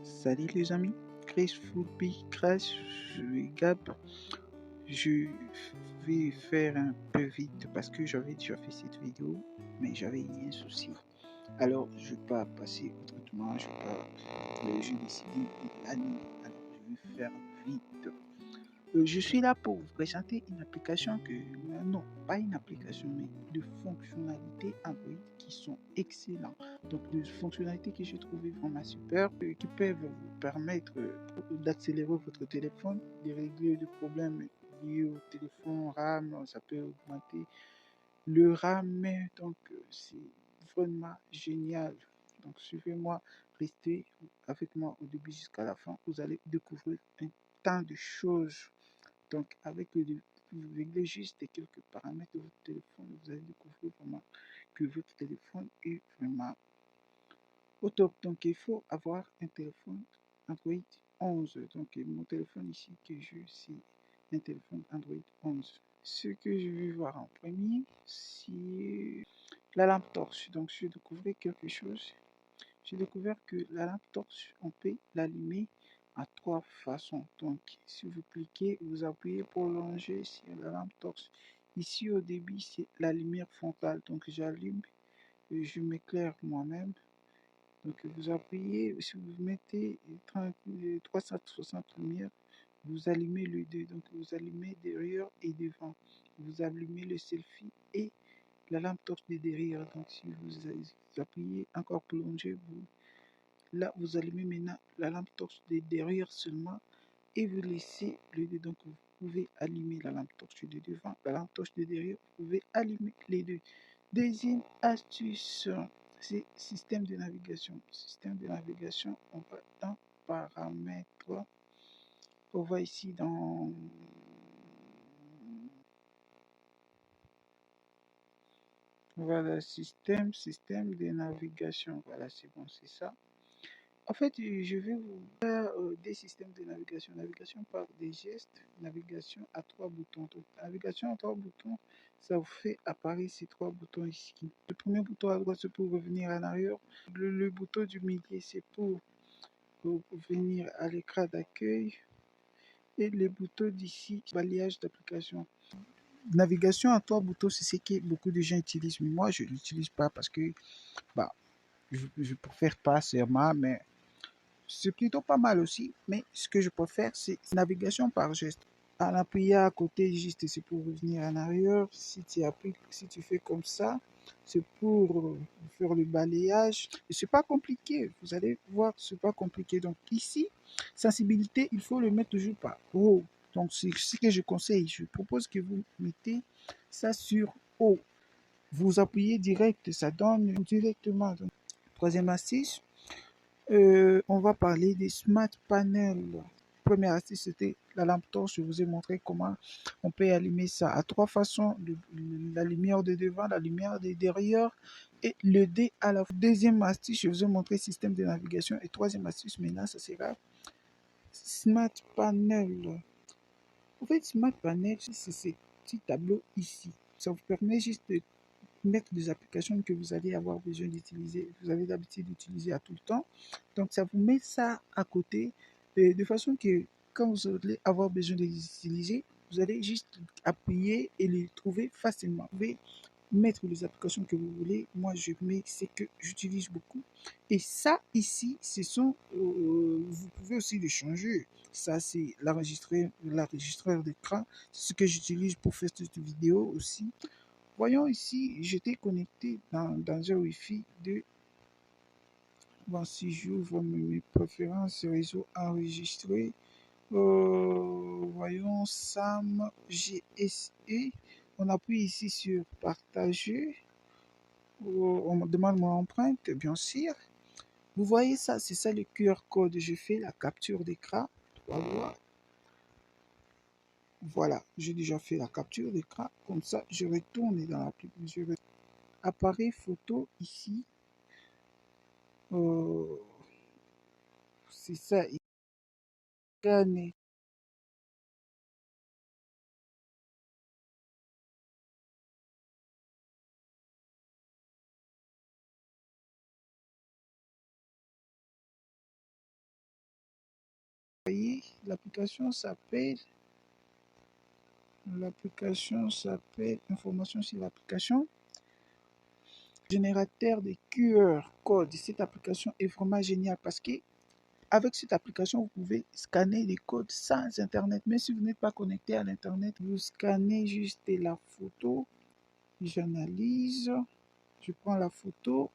Salut les amis, Chris Foodby Crash, je suis Gab. Je vais faire un peu vite parce que j'avais déjà fait cette vidéo, mais j'avais un souci. Alors je ne vais pas passer au traitement, je décidé d'aller. Alors je vais faire vite. Je suis là pour vous présenter une application non, pas une application, mais de fonctionnalités Android qui sont excellentes. Donc, des fonctionnalités que j'ai trouvées vraiment super, qui peuvent vous permettre d'accélérer votre téléphone, de régler des problèmes liés au téléphone RAM, ça peut augmenter le RAM, donc c'est vraiment génial. Donc, suivez-moi, restez avec moi au début jusqu'à la fin, vous allez découvrir un tas de choses. Donc, avec vous réglez juste quelques paramètres de votre téléphone, vous allez découvrir vraiment que votre téléphone est vraiment au top. Donc, il faut avoir un téléphone Android 11. Donc, mon téléphone ici que j'ai, c'est un téléphone Android 11. Ce que je vais voir en premier, c'est la lampe torche. Donc, je vais découvrir quelque chose. J'ai découvert que la lampe torche, on peut l'allumer à trois façons. Donc, si vous cliquez, vous appuyez pour longer sur la lampe torche. Ici, au début, c'est la lumière frontale. Donc, j'allume et je m'éclaire moi-même. Donc, vous appuyez, si vous mettez 360 lumières, vous allumez les deux. Donc, vous allumez derrière et devant. Vous allumez le selfie et la lampe torche de derrière. Donc, si vous appuyez encore pour longer, là, vous allumez maintenant la lampe torche de derrière seulement et vous laissez les deux. Donc, vous pouvez allumer la lampe torche de devant, la lampe torche de derrière, vous pouvez allumer les deux. Deuxième astuce, c'est système de navigation. Système de navigation, on va dans paramètres. On va ici dans voilà, système de navigation. Voilà, c'est bon, c'est ça. En fait, je vais vous faire des systèmes de navigation. Navigation par des gestes, navigation à trois boutons. Donc, navigation à trois boutons, ça vous fait apparaître ces trois boutons ici. Le premier bouton à droite, c'est pour revenir en arrière. Le bouton du milieu, c'est pour venir à l'écran d'accueil. Et le bouton d'ici, balayage d'application. Navigation à trois boutons, c'est ce que beaucoup de gens utilisent. Mais moi, je ne l'utilise pas parce que bah, je préfère pas seulement, mais c'est plutôt pas mal aussi, mais ce que je préfère, c'est navigation par geste. En appuyant à côté, juste c'est pour revenir en arrière. Si tu appuies, si tu fais comme ça, c'est pour faire le balayage. Et c'est pas compliqué. Vous allez voir, c'est pas compliqué. Donc ici, sensibilité, il faut le mettre toujours par haut. Donc c'est ce que je conseille. Je propose que vous mettez ça sur haut. Vous appuyez direct, ça donne directement. Donc, troisième astuce, on va parler des smart panels. Première astuce, c'était la lampe torche. Je vous ai montré comment on peut allumer ça à trois façons. La lumière de devant, la lumière de derrière et le D à la fin. Deuxième astuce, je vous ai montré le système de navigation. Et troisième astuce, maintenant, ça sera smart panel. En fait, smart panel, c'est ce petit tableau ici. Ça vous permet juste de mettre des applications que vous allez avoir besoin d'utiliser, vous avez l'habitude d'utiliser à tout le temps. Donc, ça vous met ça à côté de façon que quand vous allez avoir besoin de les utiliser, vous allez juste appuyer et les trouver facilement. Vous pouvez mettre les applications que vous voulez. Moi, je mets ce que j'utilise beaucoup. Et ça, ici, ce sont, vous pouvez aussi les changer. Ça, c'est l'enregistreur d'écran. C'est ce que j'utilise pour faire cette vidéo aussi. Voyons ici, j'étais connecté dans un Wi-Fi de. Bon, si j'ouvre mes préférences réseau enregistré, voyons SAM GSE. On appuie ici sur partager. On me demande mon empreinte, bien sûr. Vous voyez ça, c'est ça le QR code. Je fais la capture d'écran. Voilà, j'ai déjà fait la capture d'écran. Comme ça, je retourne dans l'application. Appareil photo ici. C'est ça, scanner. L'application s'appelle information sur l'application. Générateur de QR code. Cette application est vraiment géniale parce que avec cette application, vous pouvez scanner les codes sans Internet. Même si vous n'êtes pas connecté à l'Internet, vous scannez juste la photo. J'analyse, je prends la photo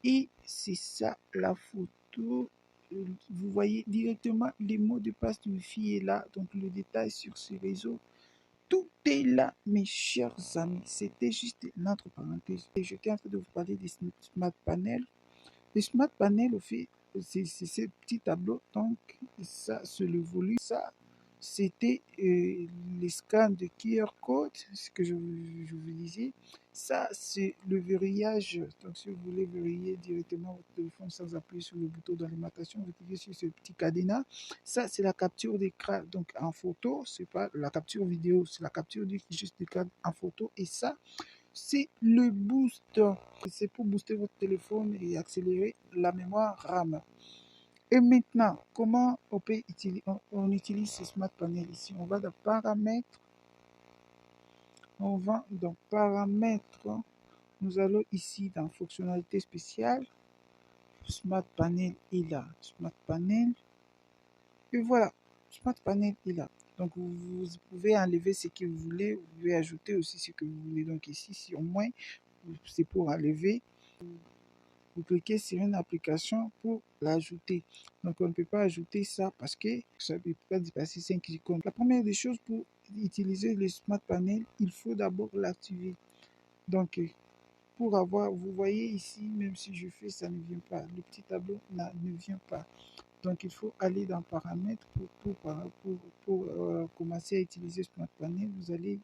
et c'est ça la photo. Vous voyez directement les mots de passe du Wi-Fi est là. Donc le détail sur ce réseau. Tout est là, mes chers amis. C'était juste une autre parenthèse. Et j'étais en train de vous parler des smart panels. Les smart panels, au fait, c'est ce petit tableau. Donc, ça, c'est le volume. Ça, c'était les scans de QR code, ce que je vous disais. Ça, c'est le verrouillage. Donc, si vous voulez verrouiller directement votre téléphone sans appuyer sur le bouton d'alimentation, vous cliquez sur ce petit cadenas. Ça, c'est la capture d'écran. Donc, en photo, c'est pas la capture vidéo, c'est la capture juste d'écran en photo. Et ça, c'est le booster. C'est pour booster votre téléphone et accélérer la mémoire RAM. Et maintenant, comment on peut utiliser, on utilise ce smart panel ici? On va dans paramètres. On va dans paramètres. Nous allons ici dans fonctionnalité spéciale. Smart panel est là. Smart panel. Et voilà. Smart panel est là. Donc vous pouvez enlever ce que vous voulez. Vous pouvez ajouter aussi ce que vous voulez. Donc ici, si au moins, c'est pour enlever. Vous cliquez sur une application pour l'ajouter. Donc, on ne peut pas ajouter ça parce que ça ne peut pas dépasser 5 icônes. La première des choses pour utiliser le Smart Panel, il faut d'abord l'activer. Donc, pour avoir, vous voyez ici, même si je fais, ça ne vient pas. Le petit tableau ne vient pas. Donc, il faut aller dans Paramètres pour commencer à utiliser Smart Panel. Vous allez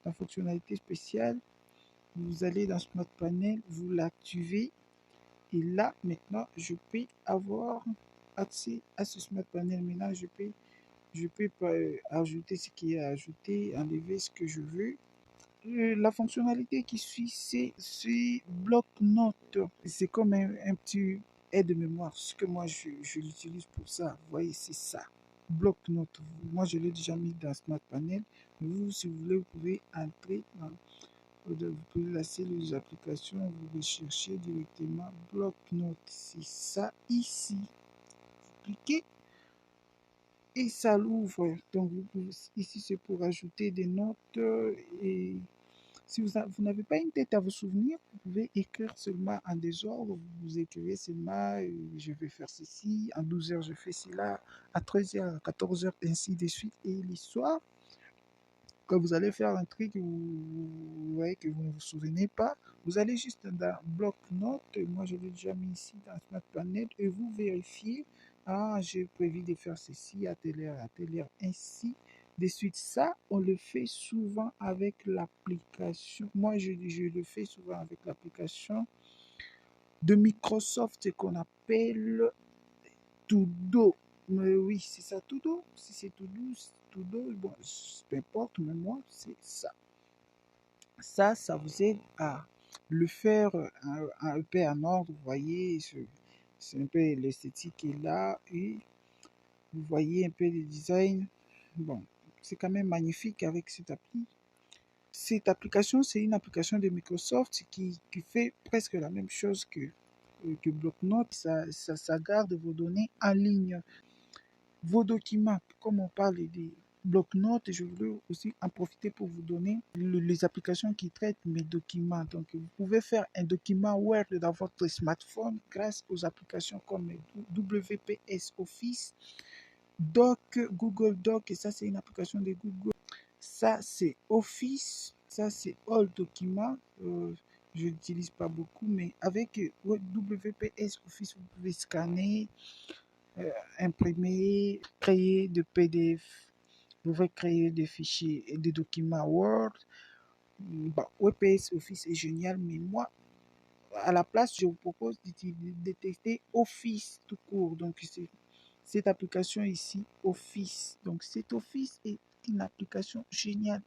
dans Fonctionnalité spéciale. Vous allez dans Smart Panel, vous l'activez. Et là, maintenant, je peux avoir accès à ce Smart Panel. Maintenant, je peux ajouter ce qui est ajouté, enlever ce que je veux. La fonctionnalité qui suit, c'est bloc-notes. C'est comme un petit aide-mémoire. Ce que moi, je l'utilise pour ça. Vous voyez, c'est ça. Bloc-notes. Moi, je l'ai déjà mis dans Smart Panel. Vous, si vous voulez, vous pouvez entrer dans vous pouvez lancer les applications, vous recherchez directement bloc-notes. C'est ça ici. Vous cliquez et ça l'ouvre. Donc ici c'est pour ajouter des notes et si vous n'avez pas une tête à vous souvenir, vous pouvez écrire seulement en désordre. Vous écrivez seulement je vais faire ceci, en 12 heures je fais cela, à 13 heures, à 14 heures, ainsi de suite. Et l'histoire, quand vous allez faire un truc vous voyez que vous ne vous souvenez pas, vous allez juste dans bloc-notes. Moi, je l'ai déjà mis ici dans Smart Panel et vous vérifiez. Ah, j'ai prévu de faire ceci à telle heure, ainsi de suite. Ça, on le fait souvent avec l'application. Moi, je le fais souvent avec l'application de Microsoft qu'on appelle Todo. Mais oui, c'est ça, Todo. Si c'est Todo, bon, peu importe, mais moi, c'est ça. Ça vous aide à le faire un peu en ordre. Vous voyez, c'est un peu l'esthétique qui est là. Et vous voyez un peu le design. Bon, c'est quand même magnifique avec cette appli. Cette application, c'est une application de Microsoft qui fait presque la même chose que Blocknote. Ça garde vos données en ligne. Vos documents, comme on parle des bloc-notes, je voulais aussi en profiter pour vous donner les applications qui traitent mes documents. Donc, vous pouvez faire un document Word dans votre smartphone grâce aux applications comme WPS Office, Doc, Google Doc, et ça, c'est une application de Google. Ça, c'est Office, ça, c'est All Document. Je n'utilise pas beaucoup, mais avec WPS Office, vous pouvez scanner, imprimer, créer des PDF. Vous pouvez créer des fichiers et des documents Word. Bah, WPS Office est génial, mais moi, à la place, je vous propose de tester Office tout court. Donc, c'est cette application ici, Office. Donc, cet Office est une application géniale.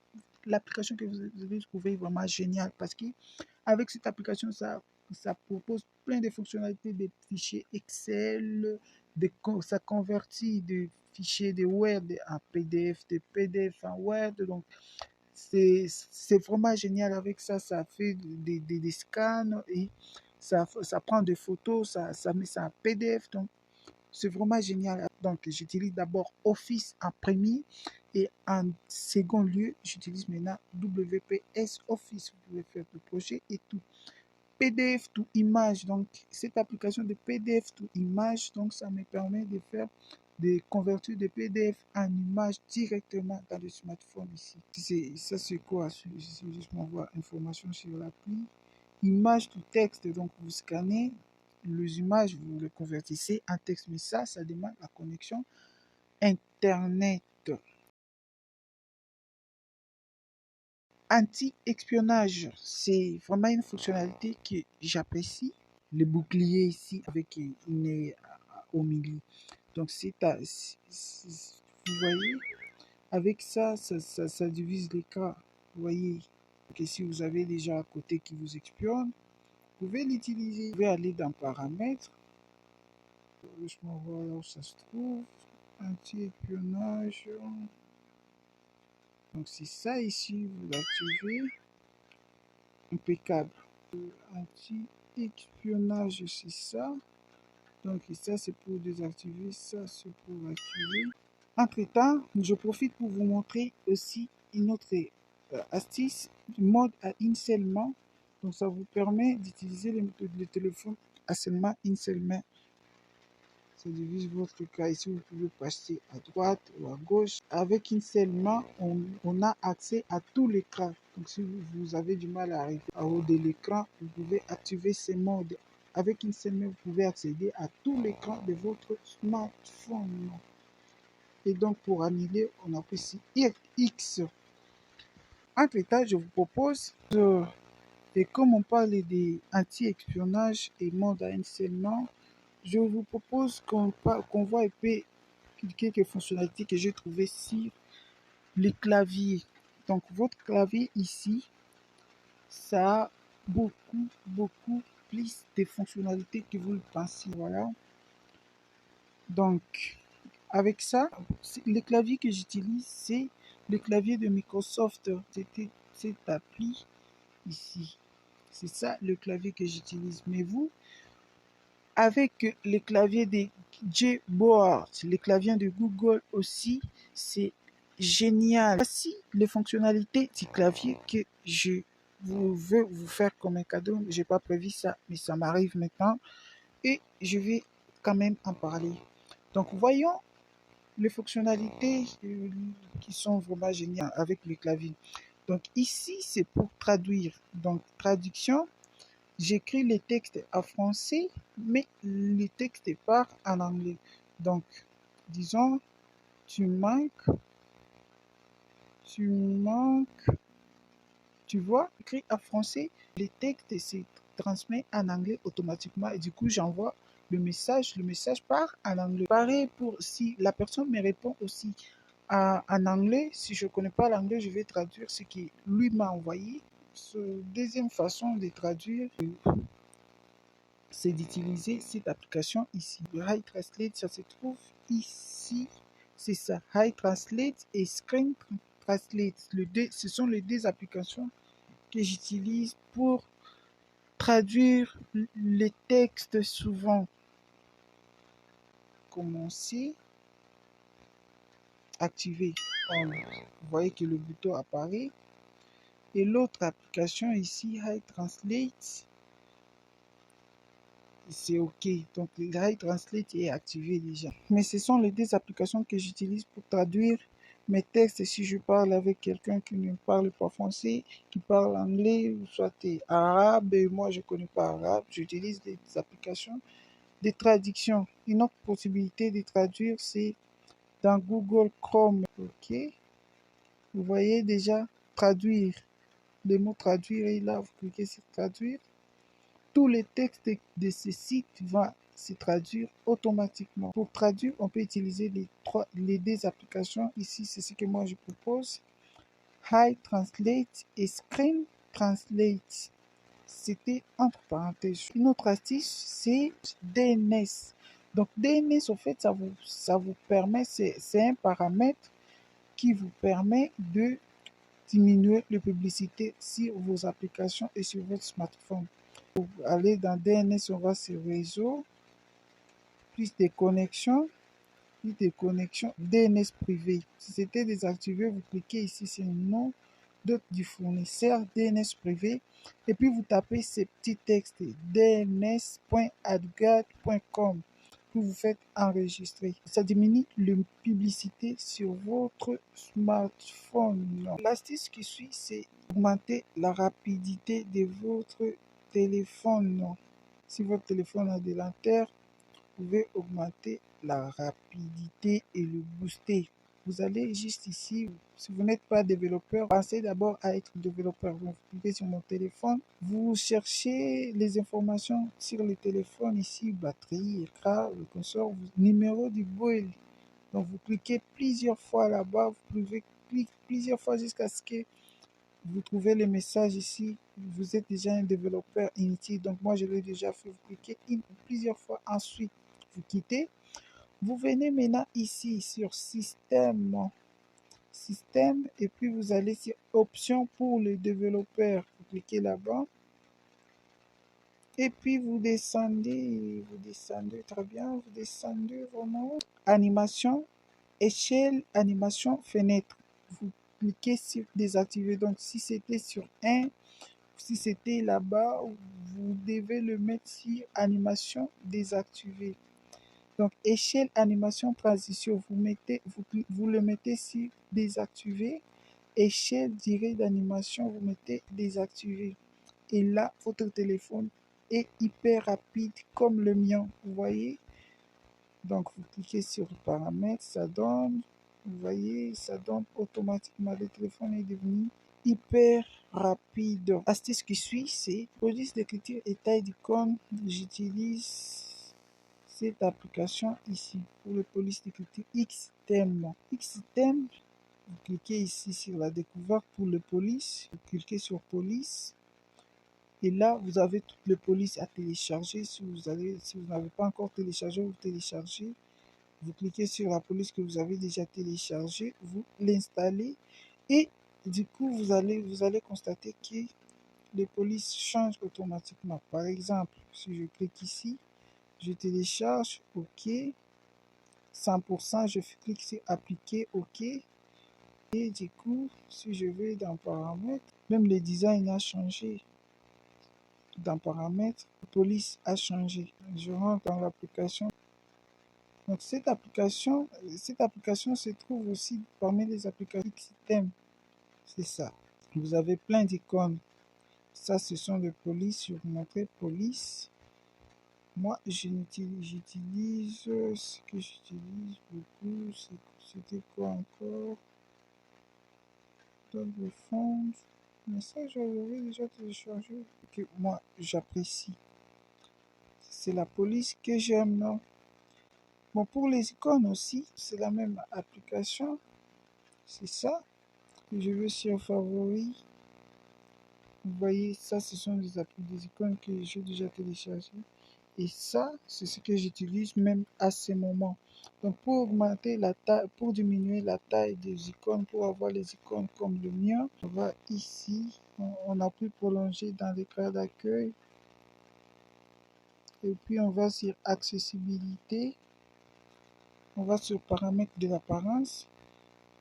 L'application que vous avez trouvée vraiment géniale parce que avec cette application, ça propose plein de fonctionnalités, des fichiers Excel, ça convertit des fichiers de Word en PDF, de PDF en Word. Donc, c'est vraiment génial avec ça. Ça fait des scans et ça prend des photos, ça met ça en PDF. Donc, c'est vraiment génial. Donc, j'utilise d'abord Office en premier et en second lieu, j'utilise maintenant WPS Office. Vous pouvez faire le projet et tout. PDF to image. Donc, cette application de PDF to image, donc ça me permet de faire de convertir de PDF en image directement dans le smartphone ici. Ça, c'est quoi? C'est juste m'envoie information sur l'appli. Image to texte. Donc, vous scannez les images, vous le convertissez en texte. Mais ça demande la connexion Internet. Anti-espionnage, c'est vraiment une fonctionnalité que j'apprécie. Le bouclier ici avec une nez au milieu. Donc, vous voyez, avec ça divise les cas. Vous voyez que si vous avez déjà à côté qui vous espionne, vous pouvez l'utiliser. Vous pouvez aller dans paramètres. Laisse-moi voir là où ça se trouve. Anti-espionnage. Donc, c'est ça ici, vous l'activez. Impeccable. Anti-espionnage, c'est ça. Donc, ça, c'est pour désactiver. Ça, c'est pour activer. Entre-temps, je profite pour vous montrer aussi une autre astuce, mode à une seule main. Donc, ça vous permet d'utiliser le téléphone à seulement une seule main. Ça divise votre cas. Ici, vous pouvez passer à droite ou à gauche. Avec une seule main, on a accès à tout l'écran. Donc, si vous avez du mal à arriver à haut de l'écran, vous pouvez activer ces modes. Avec une seule main, vous pouvez accéder à tout l'écran de votre smartphone. Et donc, pour annuler, on appuie ici X. Entre-temps, je vous propose et comme on parle des anti-espionnage et mode à une seule main, je vous propose qu'on voit un peu quelques fonctionnalités que j'ai trouvées sur les claviers. Donc, votre clavier ici, ça a beaucoup plus de fonctionnalités que vous le pensez. Voilà. Donc, avec ça, le clavier que j'utilise, c'est le clavier de Microsoft. C'était cette appli ici. C'est ça le clavier que j'utilise. Mais vous, avec le clavier de Gboard, le clavier de Google aussi, c'est génial. Voici les fonctionnalités du clavier que je veux vous faire comme un cadeau. Je n'ai pas prévu ça, mais ça m'arrive maintenant. Et je vais quand même en parler. Donc, voyons les fonctionnalités qui sont vraiment géniales avec le clavier. Donc ici, c'est pour traduire. Donc traduction, j'écris les textes en français, mais le texte part en anglais. Donc, disons, tu manques, tu vois, écrit en français, le texte se transmet en anglais automatiquement et du coup, j'envoie le message part en anglais. Pareil pour si la personne me répond aussi en anglais, si je ne connais pas l'anglais, je vais traduire ce qu'il lui m'a envoyé. Deuxième façon de traduire, c'est d'utiliser cette application ici. Le High Translate, ça se trouve ici. C'est ça, High Translate et Screen Translate. Ce sont les deux applications que j'utilise pour traduire les textes souvent. Commencer, activer. Vous voyez que le bouton apparaît. Et l'autre application ici, High Translate, c'est OK. Donc, le High Translate est activé déjà. Mais ce sont les deux applications que j'utilise pour traduire mes textes. Si je parle avec quelqu'un qui ne parle pas français, qui parle anglais, ou soit arabe, et moi je ne connais pas arabe, j'utilise des applications de traduction. Une autre possibilité de traduire, c'est dans Google Chrome. OK. Vous voyez déjà traduire. Le mot traduire et là, vous cliquez sur traduire. Tous les textes de ce site vont se traduire automatiquement. Pour traduire, on peut utiliser les deux applications. Ici, c'est ce que moi je propose. High Translate et Screen Translate. C'était entre parenthèses. Une autre astuce, c'est DNS. Donc DNS, au fait, ça vous permet, c'est un paramètre qui vous permet de diminuer les publicités sur vos applications et sur votre smartphone. Pour aller dans DNS, on va sur réseau, plus des connexions, DNS privé. Si c'était désactivé, vous cliquez ici sur le nom du fournisseur DNS privé et puis vous tapez ces petits textes dns.adguard.com que vous faites enregistrer. Ça diminue la publicité sur votre smartphone. L'astuce qui suit, c'est augmenter la rapidité de votre téléphone. Si votre téléphone a des lanternes, vous pouvez augmenter la rapidité et le booster. Vous allez juste ici, si vous n'êtes pas développeur, pensez d'abord à être développeur. Vous cliquez sur mon téléphone, vous cherchez les informations sur le téléphone ici, batterie, écran, le console, numéro du build. Donc vous cliquez plusieurs fois là-bas, vous pouvez cliquer plusieurs fois jusqu'à ce que vous trouvez le message ici. Vous êtes déjà un développeur inutile, donc moi je l'ai déjà fait. Vous cliquez plusieurs fois, ensuite vous quittez. Vous venez maintenant ici sur système et puis vous allez sur options pour les développeurs. Vous cliquez là-bas et puis vous descendez très bien, vous descendez vraiment. Animation, échelle, animation, fenêtre. Vous cliquez sur désactiver. Donc si c'était sur si c'était là-bas, vous devez le mettre sur animation désactiver. Donc, échelle animation transition, vous le mettez sur désactiver. Échelle durée d'animation, vous mettez désactiver. Et là, votre téléphone est hyper rapide comme le mien. Vous voyez? Donc, vous cliquez sur paramètres, ça donne. Vous voyez, ça donne automatiquement. Le téléphone est devenu hyper rapide. Astuce qui suit, c'est police d'écriture et taille d'icône. J'utilise cette application ici pour le police d'écriture Xtheme. Xtheme, vous cliquez ici sur la découverte pour le police, vous cliquez sur police et là vous avez toutes les polices à télécharger. Si vous n'avez pas encore téléchargé, vous téléchargez. Vous cliquez sur la police que vous avez déjà téléchargée, vous l'installez et du coup vous allez constater que les polices changent automatiquement. Par exemple, si je clique ici, je télécharge, OK, 100%, je clique sur appliquer, OK. Et du coup, si je vais dans paramètres, même le design a changé. Dans paramètres, police a changé. Je rentre dans l'application. Donc cette application se trouve aussi parmi les applications système. C'est ça. Vous avez plein d'icônes. Ça, ce sont les polices. Je vais vous montrer police. Moi, j'utilise ce que j'utilise beaucoup. C'était quoi encore? Double fond. Mais ça, j'avais déjà téléchargé. Que moi, j'apprécie. C'est la police que j'aime, non? Bon, pour les icônes aussi, c'est la même application. C'est ça. Je vais sur favoris. Vous voyez, ça, ce sont des icônes que j'ai déjà téléchargées. Et ça, c'est ce que j'utilise même à ce moment. Donc, pour augmenter la taille, pour diminuer la taille des icônes, pour avoir les icônes comme le mien, on va ici, on a pu prolonger dans l'écran d'accueil. Et puis, on va sur accessibilité. On va sur paramètres de l'apparence.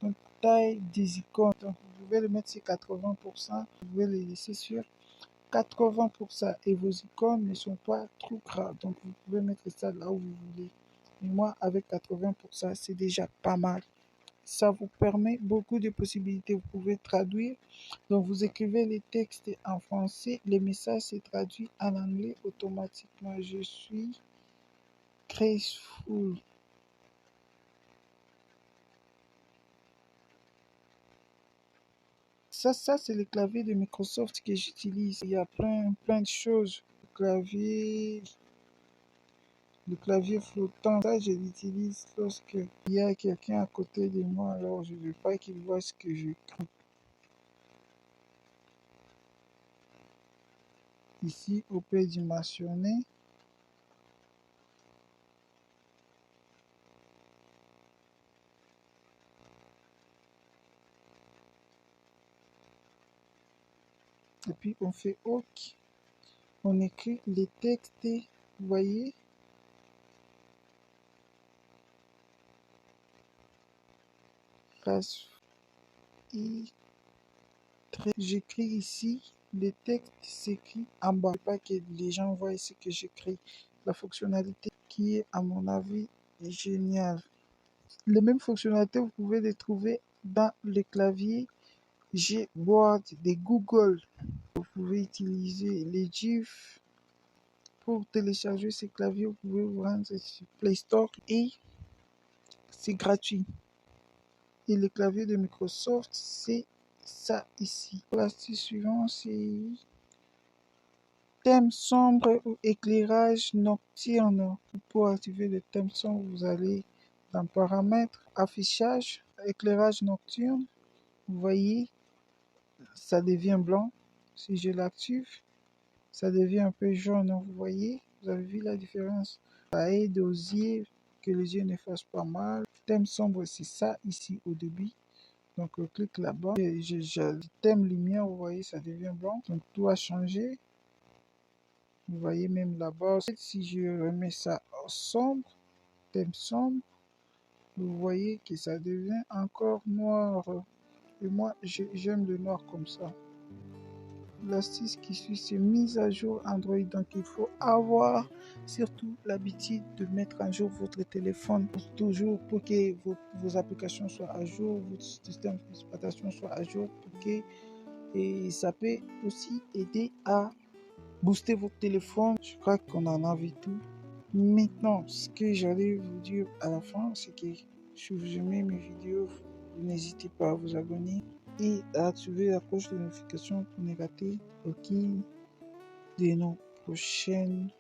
Donc, taille des icônes. Donc, vous pouvez le mettre sur 80%. Vous pouvez le laisser sur 80% et vos icônes ne sont pas trop grandes. Donc, vous pouvez mettre ça là où vous voulez. Et moi, avec 80%, c'est déjà pas mal. Ça vous permet beaucoup de possibilités. Vous pouvez traduire. Donc, vous écrivez les textes en français. Les messages se traduisent en anglais automatiquement. Je suis graceful. Ça c'est le clavier de Microsoft que j'utilise. Il y a plein de choses. Le clavier flottant, ça je l'utilise lorsque il y a quelqu'un à côté de moi, alors je ne veux pas qu'il voit ce que je clique. Ici, on peut dimensionner. Et puis on fait OK. On écrit les textes, vous voyez. J'écris ici, le texte s'écrit en bas. Pas que les gens voient ici que j'écris. La fonctionnalité qui est à mon avis géniale. Les mêmes fonctionnalités, vous pouvez les trouver dans le clavier Gboard de Google. Vous pouvez utiliser les GIF pour télécharger ces claviers. Vous pouvez vous rendre sur Play Store et c'est gratuit. Et le clavier de Microsoft, c'est ça ici. L'astuce suivante, c'est thème sombre ou éclairage nocturne. Pour activer le thème sombre, vous allez dans Paramètres, Affichage, Éclairage nocturne. Vous voyez, ça devient blanc. Si je l'active, ça devient un peu jaune. Vous voyez, vous avez vu la différence. Ça aide aux yeux, que les yeux ne fassent pas mal. Thème sombre, c'est ça ici au début. Donc, je clique là-bas. Le thème lumière, vous voyez, ça devient blanc. Donc, tout a changé. Vous voyez même là-bas. Si je remets ça au sombre, thème sombre, vous voyez que ça devient encore noir. Et moi, j'aime le noir comme ça. L'astuce qui suit, c'est mise à jour Android. Donc, il faut avoir surtout l'habitude de mettre à jour votre téléphone toujours pour que vos applications soient à jour, votre système d'exploitation soit à jour, et ça peut aussi aider à booster votre téléphone. Je crois qu'on en a vu tout. Maintenant, ce que j'allais vous dire à la fin, c'est que si vous aimez mes vidéos, n'hésitez pas à vous abonner et à activer la cloche de notification pour ne rater aucune de nos prochaines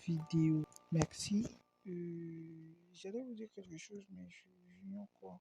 vidéos. Merci. J'allais vous dire quelque chose, mais je n'ignore quoi.